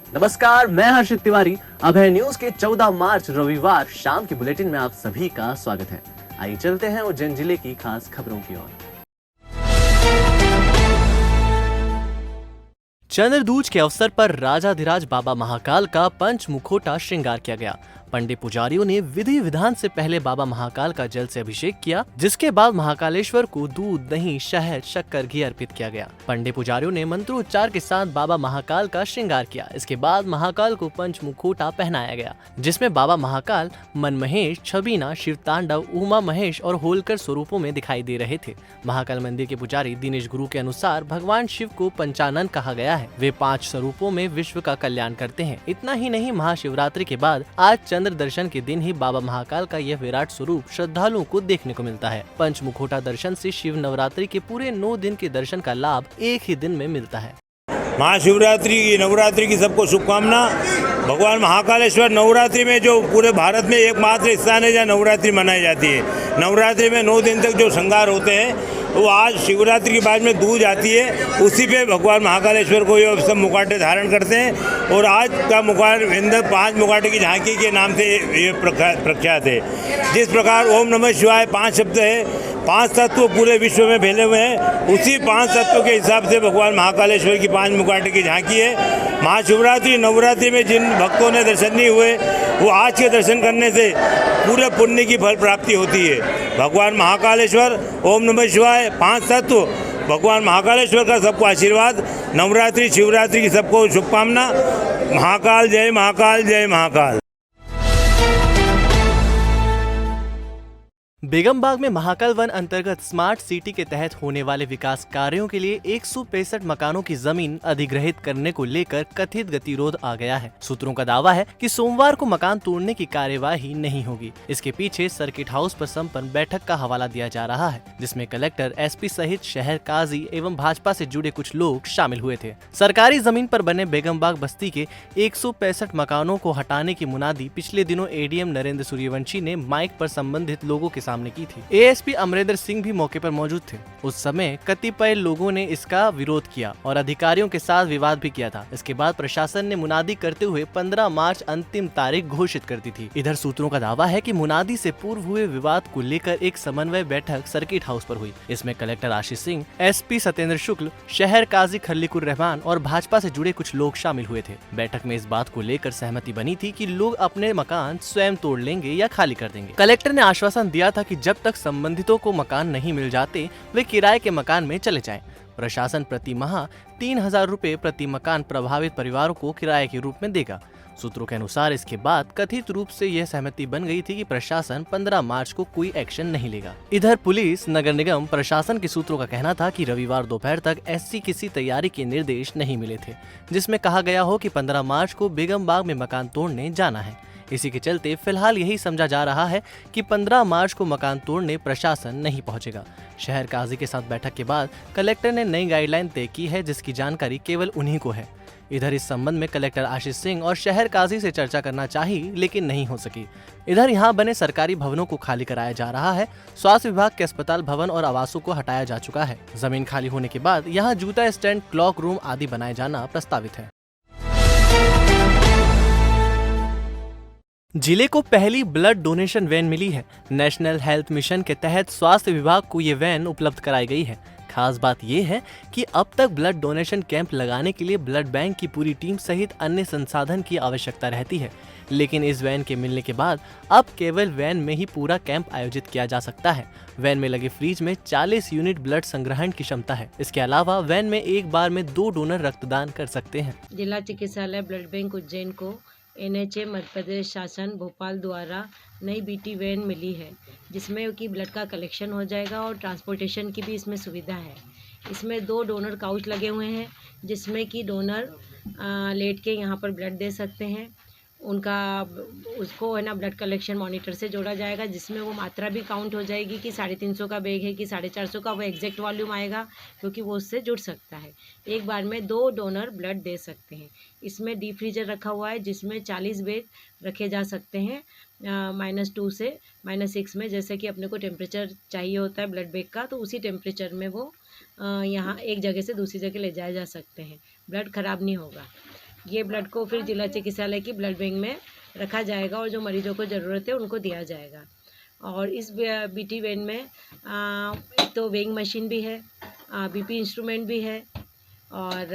नमस्कार, मैं हर्षित तिवारी। अब है न्यूज के 14 मार्च रविवार शाम के बुलेटिन में आप सभी का स्वागत है। आइए चलते हैं उज्जैन जिले की खास खबरों की ओर। चंद्रदूज के अवसर पर राजाधिराज बाबा महाकाल का पंच मुखोटा श्रृंगार किया गया। पंडित पुजारियों ने विधि विधान से पहले बाबा महाकाल का जल से अभिषेक किया, जिसके बाद महाकालेश्वर को दूध, दही, शहद, शक्कर, घी अर्पित किया गया। पंडित पुजारियों ने मंत्रोच्चार के साथ बाबा महाकाल का श्रृंगार किया। इसके बाद महाकाल को पंच मुखोटा पहनाया गया, जिसमें बाबा महाकाल मनमहेश, छबीना, शिव तांडव, उमा महेश और होलकर स्वरूपों में दिखाई दे रहे थे। महाकाल मंदिर के पुजारी दिनेश गुरु के अनुसार भगवान शिव को पंचानन कहा गया है। वे 5 स्वरूपों में विश्व का कल्याण करते हैं। इतना ही नहीं, महाशिवरात्रि के बाद आज चंद्र दर्शन के दिन ही बाबा महाकाल का यह विराट स्वरूप श्रद्धालुओं को देखने को मिलता है। पंच मुखोटा दर्शन से शिव नवरात्रि के पूरे 9 दिन के दर्शन का लाभ एक ही दिन में मिलता है। महाशिवरात्रि की, नवरात्रि की सबको शुभकामना। भगवान महाकालेश्वर नवरात्रि में जो पूरे भारत में एकमात्र स्थान है जहाँ नवरात्रि मनाई जाती है। नवरात्रि में 9 दिन तक जो श्रृंगार होते हैं वो आज शिवरात्रि के बाद में दूज आती है, उसी पे भगवान महाकालेश्वर को ये सब मुकाटे धारण करते हैं। और आज का मुकाट इंदर 5 मुकाटे की झांकी के नाम से ये प्रख्यात है। जिस प्रकार ओम नमः शिवाय 5 शब्द है, 5 तत्व पूरे विश्व में फैले हुए हैं, उसी 5 तत्वों के हिसाब से भगवान महाकालेश्वर की 5 मुकाटे की झांकी है। महाशिवरात्रि नवरात्रि में जिन भक्तों ने दर्शन नहीं हुए वो आज के दर्शन करने से पूरे पुण्य की फल प्राप्ति होती है। भगवान महाकालेश्वर, ओम नमः शिवाय, 5 तत्व, भगवान महाकालेश्वर का सबको आशीर्वाद। नवरात्रि शिवरात्रि की सबको शुभकामना। महाकाल जय महाकाल, जय महाकाल। बेगमबाग में महाकाल वन अंतर्गत स्मार्ट सिटी के तहत होने वाले विकास कार्यों के लिए 165 मकानों की जमीन अधिग्रहित करने को लेकर कथित गतिरोध आ गया है। सूत्रों का दावा है कि सोमवार को मकान तोड़ने की कार्यवाही नहीं होगी। इसके पीछे सर्किट हाउस पर संपन्न बैठक का हवाला दिया जा रहा है, जिसमें कलेक्टर, एसपी सहित शहर काजी एवं भाजपा से जुड़े कुछ लोग शामिल हुए थे। सरकारी जमीन पर बने बेगमबाग बस्ती के 165 मकानों को हटाने की मुनादी पिछले दिनों एडीएम नरेंद्र सूर्यवंशी ने माइक पर संबंधित लोगों के सामने की थी। एएसपी अमरेंद्र सिंह भी मौके पर मौजूद थे। उस समय कतिपय लोगों ने इसका विरोध किया और अधिकारियों के साथ विवाद भी किया था। इसके बाद प्रशासन ने मुनादी करते हुए 15 मार्च अंतिम तारीख घोषित कर दी थी। इधर सूत्रों का दावा है कि मुनादी से पूर्व हुए विवाद को लेकर एक समन्वय बैठक सर्किट हाउस पर हुई। इसमें कलेक्टर आशीष सिंह, एसपी सत्येंद्र शुक्ल, शहर काजी खल्लीकुर रहमान और भाजपा से जुड़े कुछ लोग शामिल हुए थे। बैठक में इस बात को लेकर सहमति बनी थी कि लोग अपने मकान स्वयं तोड़ लेंगे या खाली कर देंगे। कलेक्टर ने आश्वासन दिया था कि जब तक संबंधितों को मकान नहीं मिल जाते वे किराए के मकान में चले जाएं। प्रशासन प्रति माह 3000 रुपए प्रति मकान प्रभावित परिवारों को किराए के रूप में देगा। सूत्रों के अनुसार इसके बाद कथित रूप से यह सहमति बन गई थी कि प्रशासन 15 मार्च को कोई एक्शन नहीं लेगा। इधर पुलिस, नगर निगम प्रशासन के सूत्रों का कहना था कि रविवार दोपहर तक ऐसी किसी तैयारी के निर्देश नहीं मिले थे जिसमें कहा गया हो कि 15 मार्च को बेगमबाग में मकान तोड़ने जाना है। इसी के चलते फिलहाल यही समझा जा रहा है कि 15 मार्च को मकान तोड़ने प्रशासन नहीं पहुंचेगा। शहर काजी के साथ बैठक के बाद कलेक्टर ने नई गाइडलाइन तय की है, जिसकी जानकारी केवल उन्हीं को है। इधर इस संबंध में कलेक्टर आशीष सिंह और शहर काजी से चर्चा करना चाहिए, लेकिन नहीं हो सकी। इधर यहाँ बने सरकारी भवनों को खाली कराया जा रहा है। स्वास्थ्य विभाग के अस्पताल, भवन और आवासों को हटाया जा चुका है। जमीन खाली होने के बाद यहाँ जूता स्टैंड, क्लॉक रूम आदि बनाए जाना प्रस्तावित है। जिले को पहली ब्लड डोनेशन वैन मिली है। नेशनल हेल्थ मिशन के तहत स्वास्थ्य विभाग को ये वैन उपलब्ध कराई गई है। खास बात यह है कि अब तक ब्लड डोनेशन कैंप लगाने के लिए ब्लड बैंक की पूरी टीम सहित अन्य संसाधन की आवश्यकता रहती है, लेकिन इस वैन के मिलने के बाद अब केवल वैन में ही पूरा कैंप आयोजित किया जा सकता है। वैन में लगे फ्रिज में 40 यूनिट ब्लड संग्रहण की क्षमता है। इसके अलावा वैन में एक बार में 2 डोनर रक्तदान कर सकते हैं। जिला चिकित्सालय ब्लड बैंक उज्जैन को एनएचए मध्य प्रदेश शासन भोपाल द्वारा नई बीटी वैन मिली है, जिसमें कि ब्लड का कलेक्शन हो जाएगा और ट्रांसपोर्टेशन की भी इसमें सुविधा है। इसमें 2 डोनर काउच लगे हुए हैं, जिसमें कि डोनर लेट के यहाँ पर ब्लड दे सकते हैं। उनका उसको है ना ब्लड कलेक्शन मॉनिटर से जोड़ा जाएगा, जिसमें वो मात्रा भी काउंट हो जाएगी कि 350 का बैग है कि 450 का, वो एग्जैक्ट वॉल्यूम आएगा, क्योंकि वो उससे जुड़ सकता है। एक बार में 2 डोनर ब्लड दे सकते हैं। इसमें डीप फ्रीजर रखा हुआ है, जिसमें 40 बैग रखे जा सकते हैं -2 से -6 में। जैसे कि अपने को टेम्परेचर चाहिए होता है ब्लड बैग का, तो उसी टेम्परेचर में वो यहाँ एक जगह से दूसरी जगह ले जाए जा सकते हैं। ब्लड ख़राब नहीं होगा। ये ब्लड को फिर जिला चिकित्सालय की ब्लड बैंक में रखा जाएगा और जो मरीजों को ज़रूरत है उनको दिया जाएगा। और इस बीटी वैन में एक तो वेइंग मशीन भी है, बीपी इंस्ट्रूमेंट भी है और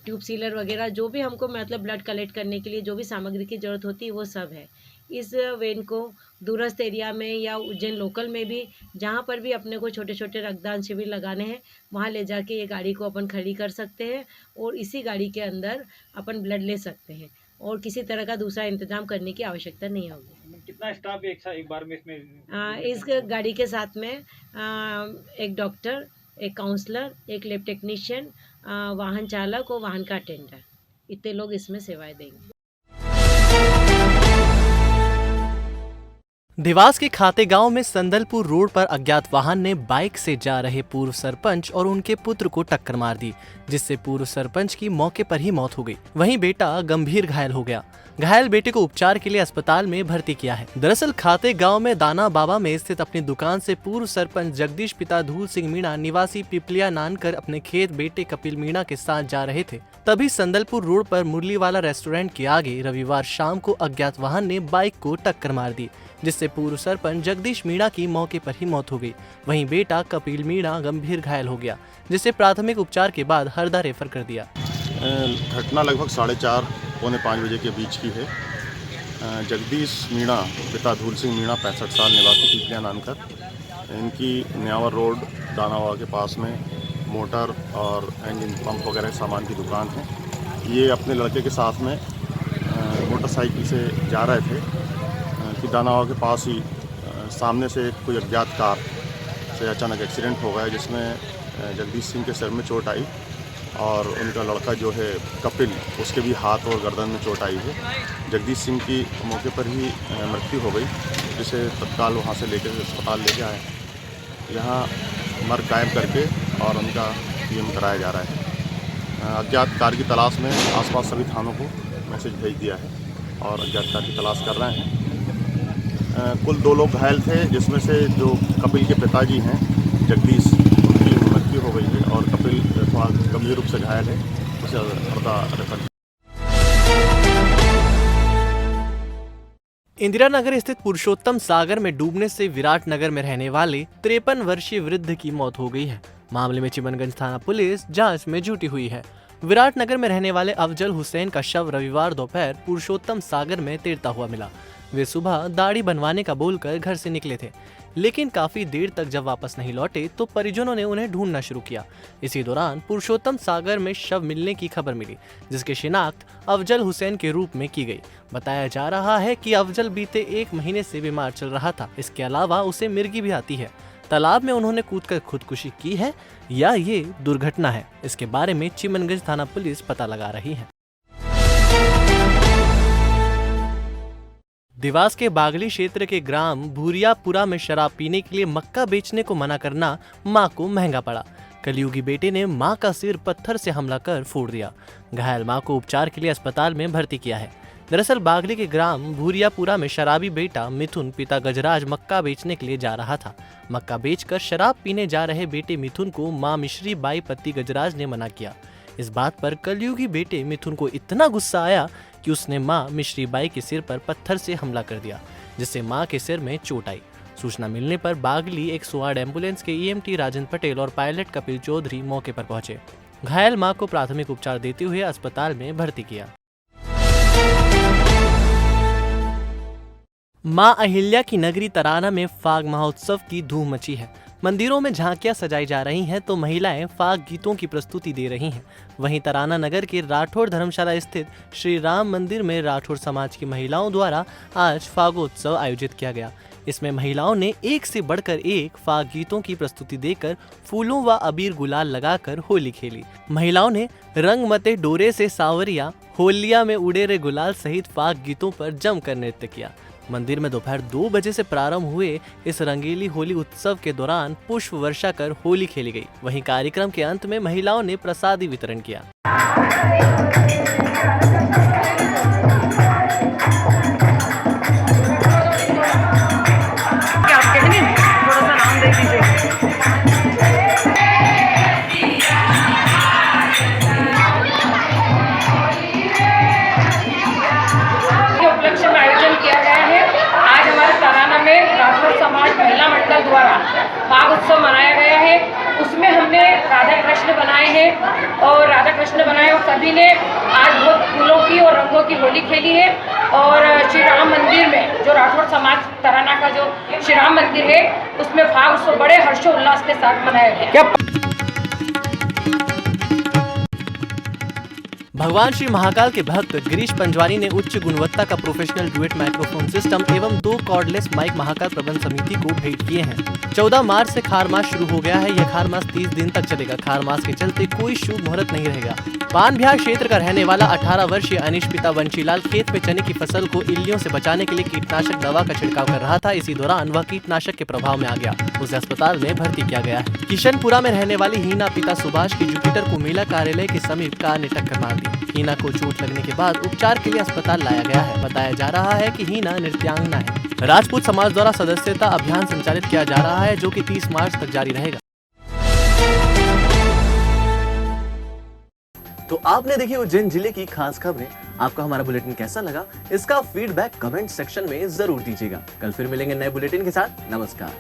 ट्यूब सीलर वगैरह जो भी हमको मतलब ब्लड कलेक्ट करने के लिए जो भी सामग्री की ज़रूरत होती है वो सब है। इस वैन को दूरस्थ एरिया में या उज्जैन लोकल में भी जहाँ पर भी अपने को छोटे छोटे रक्तदान शिविर लगाने हैं वहाँ ले जाके ये गाड़ी को अपन खड़ी कर सकते हैं और इसी गाड़ी के अंदर अपन ब्लड ले सकते हैं और किसी तरह का दूसरा इंतजाम करने की आवश्यकता नहीं होगी। कितना स्टाफ एक बार में इसमें? इस गाड़ी के साथ में एक डॉक्टर, एक काउंसलर, एक लैब टेक्नीशियन, वाहन चालक और वाहन का अटेंडर, इतने लोग इसमें सेवाएं देंगे। देवास के खाते गांव में संदलपुर रोड पर अज्ञात वाहन ने बाइक से जा रहे पूर्व सरपंच और उनके पुत्र को टक्कर मार दी, जिससे पूर्व सरपंच की मौके पर ही मौत हो गई। वहीं बेटा गंभीर घायल हो गया। घायल बेटे को उपचार के लिए अस्पताल में भर्ती किया है। दरअसल खाते गांव में दाना बाबा में स्थित अपनी दुकान से पूर्व सरपंच जगदीश पिता धूल सिंह मीणा निवासी पिपलिया नानकर अपने खेत बेटे कपिल मीणा के साथ जा रहे थे। तभी संदलपुर रोड पर मुरलीवाला रेस्टोरेंट के आगे रविवार शाम को अज्ञात वाहन ने बाइक को टक्कर मार दी, जिससे पूर्व सरपंच जगदीश मीणा की मौके पर ही मौत हो गई। वहीं बेटा कपिल मीणा गंभीर घायल हो गया, जिसे प्राथमिक उपचार के बाद हरदा रेफर कर दिया। घटना लगभग 4:30 पौने 5 बजे के बीच की है। जगदीश मीणा पिता धूल सिंह मीणा 65 साल निवासी पिपलिया नानकर, इनकी न्यावर रोड दानावा के पास में मोटर और इंजन पंप वगैरह सामान की दुकान है। ये अपने लड़के के साथ में मोटरसाइकिल से जा रहे थे कि दानावा के पास ही सामने से कोई अज्ञात कार से अचानक एक्सीडेंट हो गया, जिसमें जगदीश सिंह के सिर में चोट आई और उनका लड़का जो है कपिल, उसके भी हाथ और गर्दन में चोट आई है। जगदीश सिंह की मौके पर ही मृत्यु हो गई, जिसे तत्काल वहाँ से लेकर अस्पताल ले गया है। यहाँ मर्ग कायम करके और उनका पीएम कराया जा रहा है। अज्ञात कार की तलाश में आसपास सभी थानों को मैसेज भेज दिया है और अज्ञात कार की तलाश कर रहे हैं। कुल 2 लोग घायल थे, जिसमें से जो कपिल के पिताजी हैं जगदीश, उनकी मृत्यु हो गई है और कपिल थोड़ा गंभीर रूप से घायल है, उसे हरदा रेफर। इंदिरा नगर स्थित पुरुषोत्तम सागर में डूबने से विराट नगर में रहने वाले 53 वर्षीय वृद्ध की मौत हो गई है। मामले में चिमनगंज थाना पुलिस जांच में जुटी हुई है। विराट नगर में रहने वाले अफजल हुसैन का शव रविवार दोपहर पुरुषोत्तम सागर में तैरता हुआ मिला। वे सुबह दाढ़ी बनवाने का बोलकर घर से निकले थे, लेकिन काफी देर तक जब वापस नहीं लौटे तो परिजनों ने उन्हें ढूंढना शुरू किया। इसी दौरान पुरुषोत्तम सागर में शव मिलने की खबर मिली, जिसकी शिनाख्त अफजल हुसैन के रूप में की गई। बताया जा रहा है कि अफजल बीते 1 महीने से बीमार चल रहा था। इसके अलावा उसे मिर्गी भी आती है। तालाब में उन्होंने कूदकर खुदकुशी की है या ये दुर्घटना है, इसके बारे में चिमनगंज थाना पुलिस पता लगा रही है। देवास के बागली क्षेत्र के ग्राम भूरियापुरा में शराब पीने के लिए मक्का बेचने को मना करना मां को महंगा पड़ा। कलयुगी बेटे ने मां का सिर पत्थर से हमला कर फोड़ दिया। घायल मां को उपचार के लिए अस्पताल में भर्ती किया है। दरअसल बागली के ग्राम भूरियापुरा में शराबी बेटा मिथुन पिता गजराज मक्का बेचने के लिए जा रहा था। मक्का बेचकर शराब पीने जा रहे बेटे मिथुन को मां मिश्री बाई पति गजराज ने मना किया। इस बात पर कलयुगी बेटे मिथुन को इतना गुस्सा आया कि उसने मां मिश्री बाई के सिर पर पत्थर से हमला कर दिया, जिससे मां के सिर में चोट आई। सूचना मिलने पर बागली 108 एम्बुलेंस के ईएमटी राजन पटेल और पायलट कपिल चौधरी मौके पर पहुंचे। घायल मां को प्राथमिक उपचार देते हुए अस्पताल में भर्ती किया। मां अहिल्या की नगरी तराना में फाग महोत्सव की धूम मची है। मंदिरों में झांकियां सजाई जा रही हैं तो महिलाएं फाग गीतों की प्रस्तुति दे रही हैं। वहीं तराना नगर के राठौड़ धर्मशाला स्थित श्री राम मंदिर में राठौड़ समाज की महिलाओं द्वारा आज फागोत्सव आयोजित किया गया। इसमें महिलाओं ने एक से बढ़कर एक फाग गीतों की प्रस्तुति देकर फूलों व अबीर गुलाल लगाकर होली खेली। महिलाओं ने रंग मते डोरे से सावरिया, होलिया में उड़े रे गुलाल सहित फाग गीतों पर जमकर नृत्य किया। मंदिर में दोपहर 2 बजे से प्रारंभ हुए इस रंगीली होली उत्सव के दौरान पुष्प वर्षा कर होली खेली गई। वहीं कार्यक्रम के अंत में महिलाओं ने प्रसादी वितरण किया। कृष्ण बनाए हैं और राधा कृष्ण बनाए और सभी ने आज बहुत फूलों की और रंगों की होली खेली है। और श्री राम मंदिर में जो राठौर समाज तराना का जो श्री राम मंदिर है उसमें भाग उसको बड़े हर्षोल्लास के साथ मनाया गया। भगवान श्री महाकाल के भक्त गिरीश पंजवानी ने उच्च गुणवत्ता का प्रोफेशनल डुएट माइक्रोफोन सिस्टम एवं 2 कॉर्डलेस माइक महाकाल प्रबंध समिति को भेंट किए हैं। 14 मार्च से खार मास शुरू हो गया है। यह खार मास 30 दिन तक चलेगा। खार मास के चलते कोई शुभ मुहूर्त नहीं रहेगा। पानबिहार क्षेत्र का रहने वाला 18 वर्षीय अनीश पिता वंशीलाल खेत में चने की फसल को इल्लियों से बचाने के लिए कीटनाशक दवा का छिड़काव कर रहा था। इसी दौरान वह कीटनाशक के प्रभाव में आ गया। उसे अस्पताल में भर्ती किया गया है। किशनपुरा में रहने वाली हीना पिता सुभाष की जुपिटर को मेला कार्यालय के समीप कार ने टक्कर मार दी। हीना को चोट लगने के बाद उपचार के लिए अस्पताल लाया गया है। बताया जा रहा है कि हीना नृत्यांगना है। राजपूत समाज द्वारा सदस्यता अभियान संचालित किया जा रहा है जो कि 30 मार्च तक जारी रहेगा। तो आपने देखी उज्जैन जिले की खास खबरें। आपको हमारा बुलेटिन कैसा लगा, इसका फीडबैक कमेंट सेक्शन में जरूर दीजिएगा। कल फिर मिलेंगे नए बुलेटिन के साथ। नमस्कार।